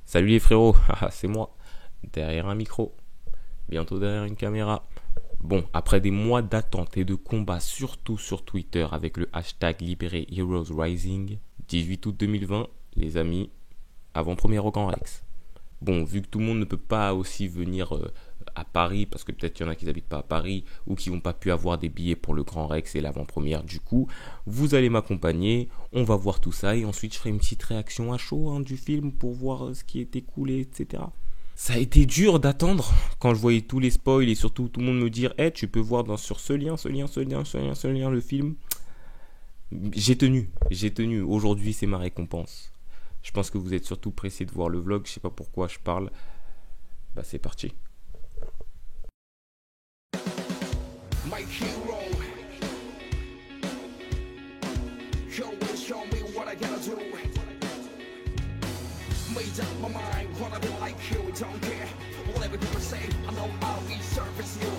Salut les frérots, c'est moi, derrière un micro, bientôt derrière une caméra. Bon, après des mois d'attente et de combats, surtout sur Twitter avec le hashtag Libéré Heroes Rising, 18 août 2020, les amis, avant-première au Grand Rex. Bon, vu que tout le monde ne peut pas aussi venir à Paris, parce que peut-être qu'il y en a qui n'habitent pas à Paris ou qui n'ont pas pu avoir des billets pour le Grand Rex et l'avant-première, du coup, vous allez m'accompagner, on va voir tout ça et ensuite je ferai une petite réaction à chaud du film pour voir ce qui est écoulé, etc. Ça a été dur d'attendre quand je voyais tous les spoils et surtout tout le monde me dire hey, tu peux voir sur ce lien, le film. J'ai tenu. Aujourd'hui, c'est ma récompense. Je pense que vous êtes surtout pressés de voir le vlog. Je sais pas pourquoi je parle. Bah, c'est parti. My hero. Show me what I gotta do. Made up my mind, wanna be like you, don't care. Whatever people say, I know I'll resurface you.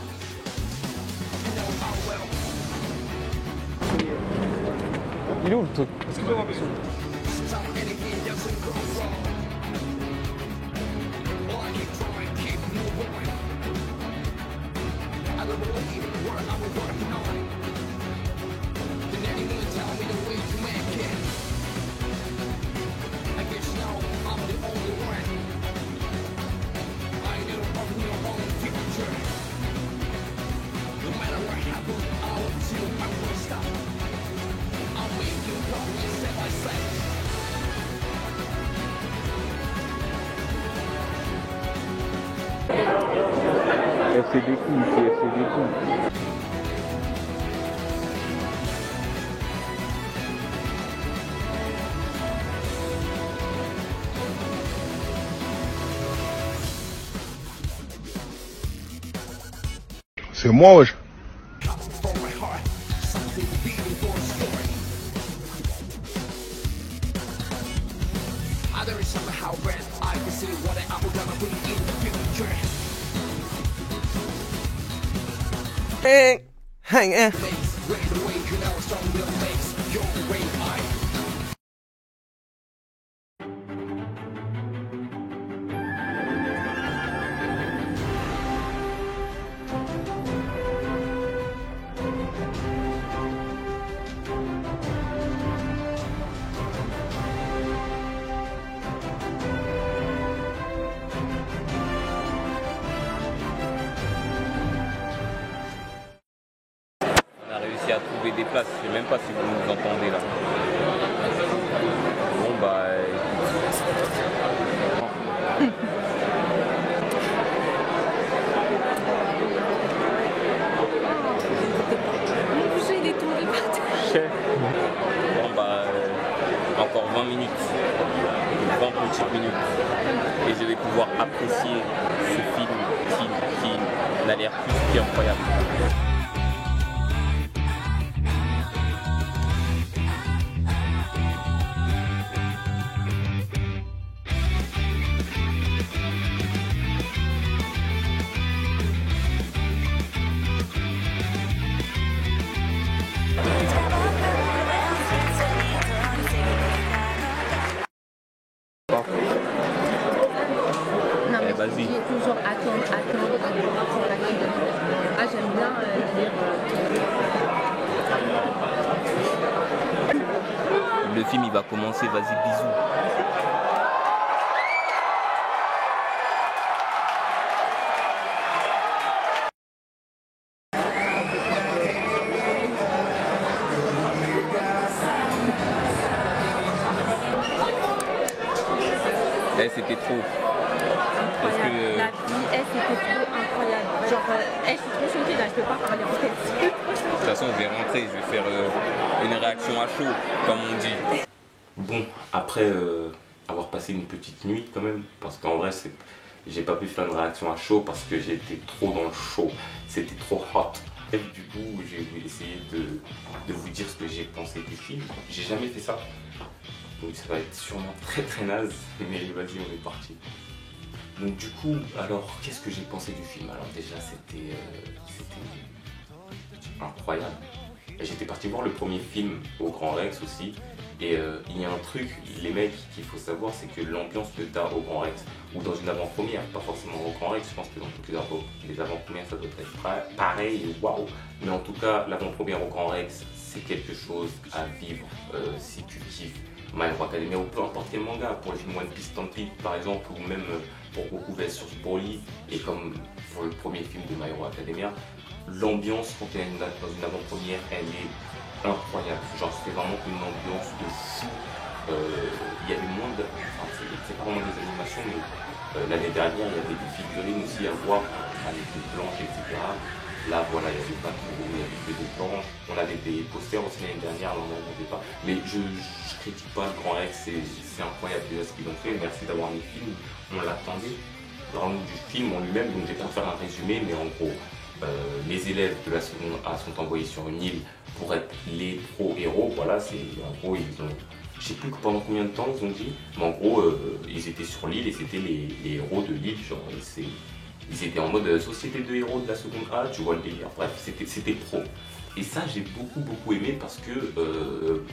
I know I will. Il est où le truc? Excusez-moi, monsieur. FC des coups ici, FC des coups. C'est moi, wesh. Hang in. À trouver des places, je sais même pas si vous nous entendez là. Bon bah Mon boucher il est tombé par terre. Bon bah encore 20 minutes, 20 petites minutes et je vais pouvoir apprécier ce film qui n'a l'air plus qu'incroyable. Non mais vas-y. il est toujours attendre. Ah j'aime bien dire. Le film il va commencer, vas-y bisous. C'était trop. Parce que, La vie, c'était trop incroyable. Genre, je suis trop choquée là, je peux pas parler en fait. de toute façon, je vais rentrer, je vais faire une réaction à chaud, comme on dit. Bon, après avoir passé une petite nuit quand même, parce qu'en vrai, j'ai pas pu faire une réaction à chaud parce que j'étais trop dans le chaud. C'était trop hot. Et du coup, j'ai essayé de vous dire ce que j'ai pensé du film. J'ai jamais fait ça. Donc ça va être sûrement très très naze, mais vas-y, on est parti. Donc du coup, alors qu'est-ce que j'ai pensé du film? Alors déjà c'était incroyable. J'étais parti voir le premier film au Grand Rex aussi, Et il y a un truc, les mecs, qu'il faut savoir, c'est que l'ambiance que tu as au Grand Rex, ou dans une avant-première, pas forcément au Grand Rex, je pense que dans toutes les avant-premières, ça doit être pareil, waouh. Mais en tout cas, l'avant-première au Grand Rex, c'est quelque chose à vivre si tu kiffes My Hero Academia ou peu importe quel manga, pour le film One Piece Stampede par exemple, ou même pour Goku vs sur Broly, et comme pour le premier film de My Hero Academia, l'ambiance quand tu es dans une avant-première, elle est incroyable. Genre, c'était vraiment une ambiance de fou. Il y avait moins de. Enfin, c'est pas vraiment des animations, mais l'année dernière, il y avait des figurines aussi à voir, avec des planches, etc. Là, voilà, il n'y avait pas trop, il y avait que des planches. On avait des posters aussi l'année dernière, là, on n'en avait pas. Mais je critique pas le Grand Rex, c'est incroyable déjà ce qu'ils ont fait. Merci d'avoir mis le film, on l'attendait. Parlons du film en lui-même, donc je vais pas faire un résumé, mais en gros, les élèves de la seconde A sont envoyés sur une île pour être les pro-héros. Voilà, c'est en gros, ils ont. Je sais plus pendant combien de temps ils ont dit, mais en gros, ils étaient sur l'île et c'était les héros de l'île. Genre, ils étaient en mode société de héros de la seconde A, tu vois le délire. Bref, c'était pro. Et ça, j'ai beaucoup aimé parce que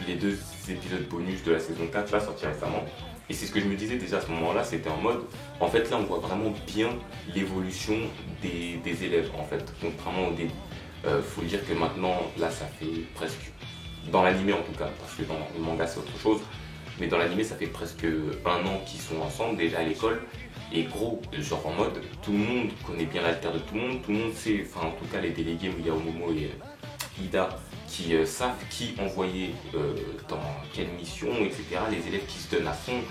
les 2 épisodes bonus de la saison 4 là sortis récemment. Et c'est ce que je me disais déjà à ce moment-là, c'était en mode, en fait là on voit vraiment bien l'évolution des élèves en fait, contrairement au début. Faut dire que maintenant, là ça fait presque, dans l'animé en tout cas, parce que dans le manga c'est autre chose, mais dans l'animé ça fait presque 1 an qu'ils sont ensemble déjà à l'école. Et gros, genre en mode, tout le monde connaît bien l'alter de tout le monde sait, enfin en tout cas les délégués Momo et Ida qui savent qui envoyer dans quelle mission, etc. Les élèves qui se donnent à fond,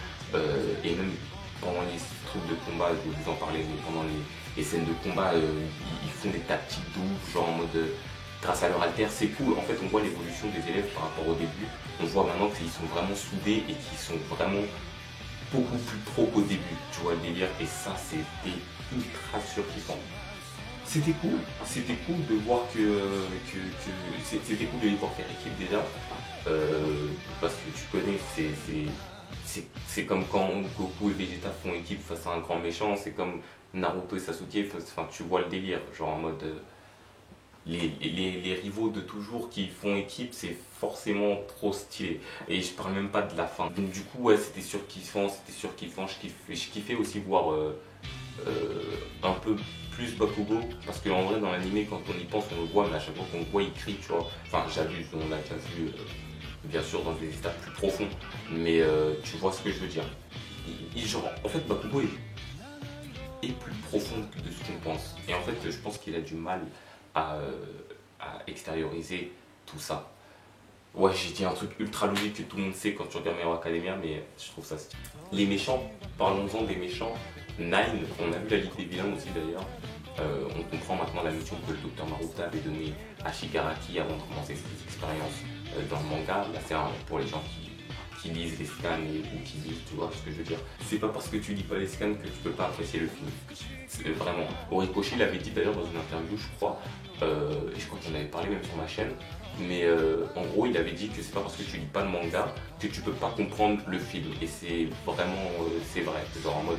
et même pendant les trucs de combat, je vais vous en parler, mais pendant les scènes de combat, ils font des tactiques de ouf, genre en mode grâce à leur alter, c'est cool. En fait, on voit l'évolution des élèves par rapport au début. On voit maintenant qu'ils sont vraiment soudés et qu'ils sont vraiment beaucoup plus pro qu'au début, tu vois le délire, et ça c'était ultra surkiffant. C'était cool de voir c'était cool de les voir faire équipe déjà, parce que tu connais, c'est comme quand Goku et Vegeta font équipe face à un grand méchant, c'est comme Naruto et Sasuke, enfin tu vois le délire, genre en mode les rivaux de toujours qui font équipe, c'est forcément trop stylé. Et je parle même pas de la fin. Donc du coup, ouais, c'était surkiffant. Je kiffais aussi voir un peu plus Bakugo, parce qu'en vrai, dans l'animé, quand on y pense, on le voit, mais à chaque fois qu'on le voit, il crie, tu vois. Enfin, j'abuse, on l'a déjà vu, bien sûr, dans des états plus profonds, mais tu vois ce que je veux dire. Genre, en fait, Bakugo est plus profond de ce qu'on pense. Et en fait, je pense qu'il a du mal à extérioriser tout ça. Ouais, j'ai dit un truc ultra logique que tout le monde sait quand tu regardes My Hero Academia, mais je trouve ça stylé. Les méchants, parlons-en des méchants. Nine, on a vu la Ligue des vilains aussi d'ailleurs. On comprend maintenant la mission que le docteur Maruta avait donnée à Shigaraki avant de commencer ses expériences dans le manga. Là, c'est pour les gens qui lisent les scans ou qui lisent, tu vois ce que je veux dire. C'est pas parce que tu lis pas les scans que tu peux pas apprécier le film. C'est vraiment. Horikoshi l'avait dit d'ailleurs dans une interview, je crois, et je crois qu'on avait parlé même sur ma chaîne. Mais en gros, il avait dit que c'est pas parce que tu lis pas le manga que tu peux pas comprendre le film. Et c'est vraiment, c'est vrai. Genre en mode,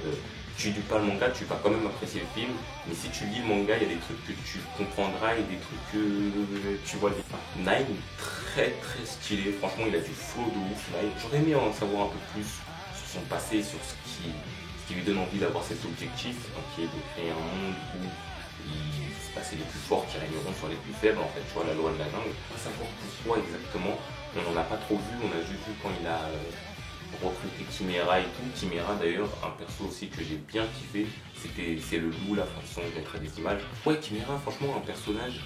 tu lis pas le manga, tu vas quand même apprécier le film. Mais si tu lis le manga, il y a des trucs que tu comprendras et des trucs que tu vois. Nine, très stylé. Franchement, il a du flow de ouf. Nine. J'aurais aimé en savoir un peu plus sur son passé, sur ce qui lui donne envie d'avoir cet objectif, qui est de créer un monde où c'est les plus forts qui régneront sur les plus faibles, en fait, tu vois, la loi de la jungle. À savoir pourquoi exactement, on n'en a pas trop vu, on a juste vu quand il a recruté Chimera et tout. Chimera d'ailleurs, un perso aussi que j'ai bien kiffé, c'est le loup, la façon de mettre des images. Ouais, Chimera, franchement, un personnage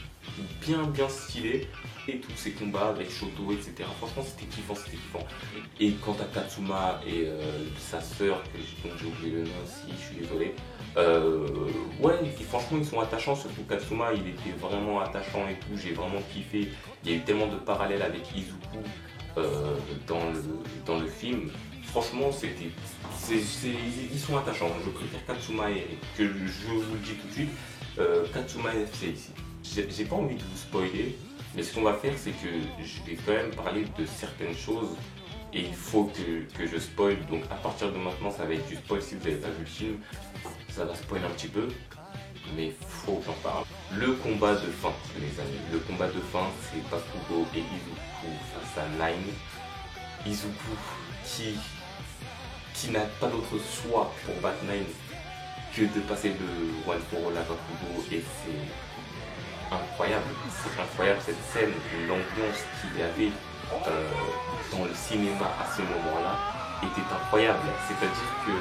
bien stylé, et tous ses combats avec Shoto, etc. Franchement, c'était kiffant. Et quant à Katsuma et sa sœur, dont j'ai oublié le nom aussi, je suis désolé. Ouais, franchement, ils sont attachants, surtout Katsuma, il était vraiment attachant et tout, j'ai vraiment kiffé. Il y a eu tellement de parallèles avec Izuku dans le film. Franchement, ils sont attachants. Je préfère Katsuma et que je vous le dis tout de suite, Katsuma et FC ici. J'ai pas envie de vous spoiler, mais ce qu'on va faire, c'est que je vais quand même parler de certaines choses et il faut que je spoil. Donc à partir de maintenant, ça va être du spoil si vous n'avez pas vu le film. Ça va spoiler un petit peu, mais faut que j'en parle. Le combat de fin, les amis. Le combat de fin, c'est Bakugo et Izuku face à Nine. Izuku qui n'a pas d'autre choix pour battre Nine que de passer le One for All à Bakugo, et c'est incroyable cette scène, l'ambiance qu'il y avait dans le cinéma à ce moment-là était incroyable, c'est-à-dire que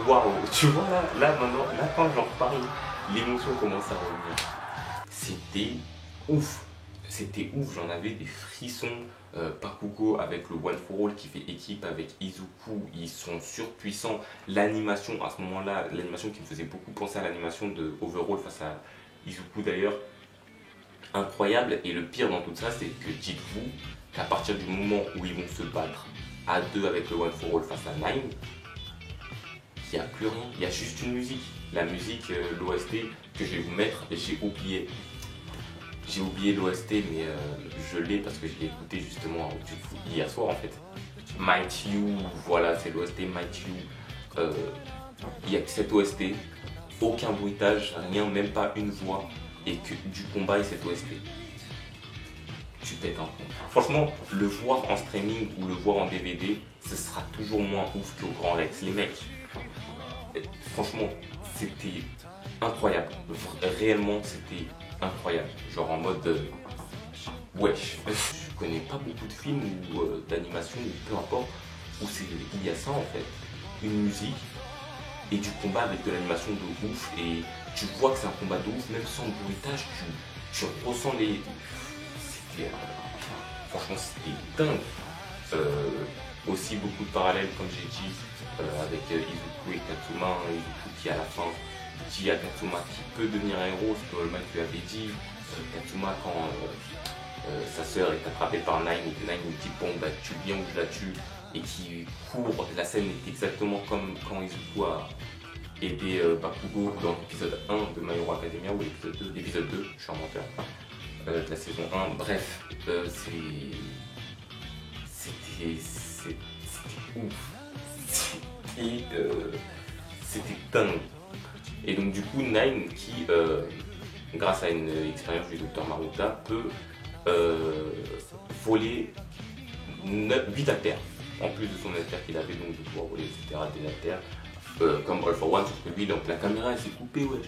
waouh, tu vois là maintenant, là quand j'en parle, l'émotion commence à revenir. C'était ouf, j'en avais des frissons. Bakugo avec le One for All qui fait équipe avec Izuku, ils sont surpuissants. L'animation à ce moment-là, l'animation qui me faisait beaucoup penser à l'animation de Overall face à Izuku d'ailleurs, incroyable. Et le pire dans tout ça, c'est que dites-vous qu'à partir du moment où ils vont se battre à deux avec le One for All face à Nine, il n'y a plus rien, il y a juste une musique. La musique, l'OST que je vais vous mettre, j'ai oublié l'OST, mais je l'ai parce que je l'ai écouté justement hier soir en fait. Might You, voilà, c'est l'OST Might You. Il y a que cette OST, aucun bruitage, rien, même pas une voix, et que du combat et cette OST. Tu pètes un plomb. Franchement, le voir en streaming ou le voir en DVD, ce sera toujours moins ouf qu'au Grand Rex. Les mecs, franchement, c'était incroyable. Réellement, c'était incroyable. Genre en mode wesh. Je connais pas beaucoup de films ou d'animation ou peu importe où il y a ça en fait. Une musique et du combat avec de l'animation de ouf, et tu vois que c'est un combat de ouf même sans bruitage, tu ressens les... Franchement c'était dingue. Aussi beaucoup de parallèles comme j'ai dit avec Izuku et Katsuma. Izuku qui à la fin dit à Katsuma qui peut devenir un héros, ce que All Might lui avait dit. Katsuma quand sa sœur est attrapée par Nine et que Nine lui dit bon bah tu viens ou je la tue, et qui court. La scène est exactement comme quand Izuku a aidé Bakugo dans l'épisode 1 de My Hero Academia, ou l'épisode 2, je suis un menteur, de la saison 1. Bref, c'était ouf, c'était dingue. Et donc du coup Nine qui, grâce à une expérience du Dr Maruta, peut voler 8 altères, en plus de son altère qu'il avait, donc de pouvoir voler etc. des altères, comme All for One, sauf que lui donc la caméra elle s'est coupée, ouais.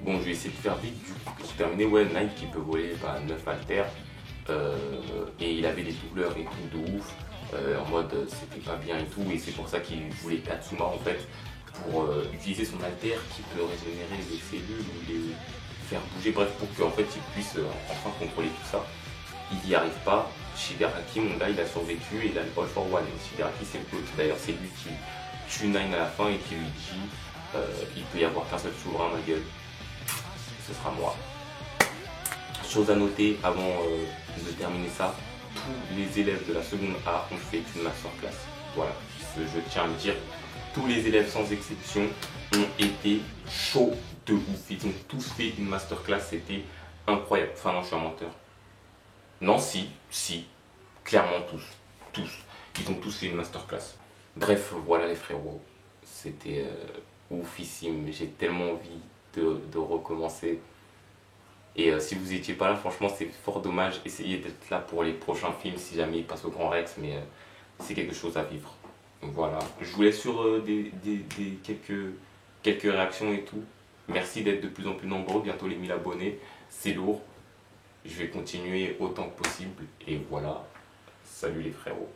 Bon, je vais essayer de faire vite du coup pour terminer. Ouais, Nine qui peut voler 9 altères, et il avait des douleurs et tout de ouf, en mode c'était pas bien et tout, et c'est pour ça qu'il voulait Katsuma en fait, pour utiliser son alter qui peut régénérer les cellules ou les faire bouger, bref, pour qu'en fait il puisse enfin contrôler tout ça. Il n'y arrive pas. Shigaraki, mon gars, il a survécu et il a le All for One. Et Shigaraki, c'est le coach. D'ailleurs, c'est lui qui tue Nine à la fin et qui lui dit il peut y avoir qu'un seul souverain, ma gueule. Ce sera moi. Chose à noter avant de terminer ça, tous les élèves de la seconde A ont fait une masterclass. Voilà, je tiens à le dire. Tous les élèves sans exception ont été chauds de ouf. Ils ont tous fait une masterclass, c'était incroyable. Enfin non, je suis un menteur. Non, si, clairement tous. Ils ont tous fait une masterclass. Bref, voilà les frérots. C'était oufissime. J'ai tellement envie de recommencer. Et si vous n'étiez pas là, franchement, c'est fort dommage. Essayez d'être là pour les prochains films si jamais ils passent au Grand Rex, mais c'est quelque chose à vivre. Voilà. Je vous laisse sur quelques réactions et tout. Merci d'être de plus en plus nombreux. Bientôt les 1000 abonnés. C'est lourd. Je vais continuer autant que possible. Et voilà. Salut les frérots.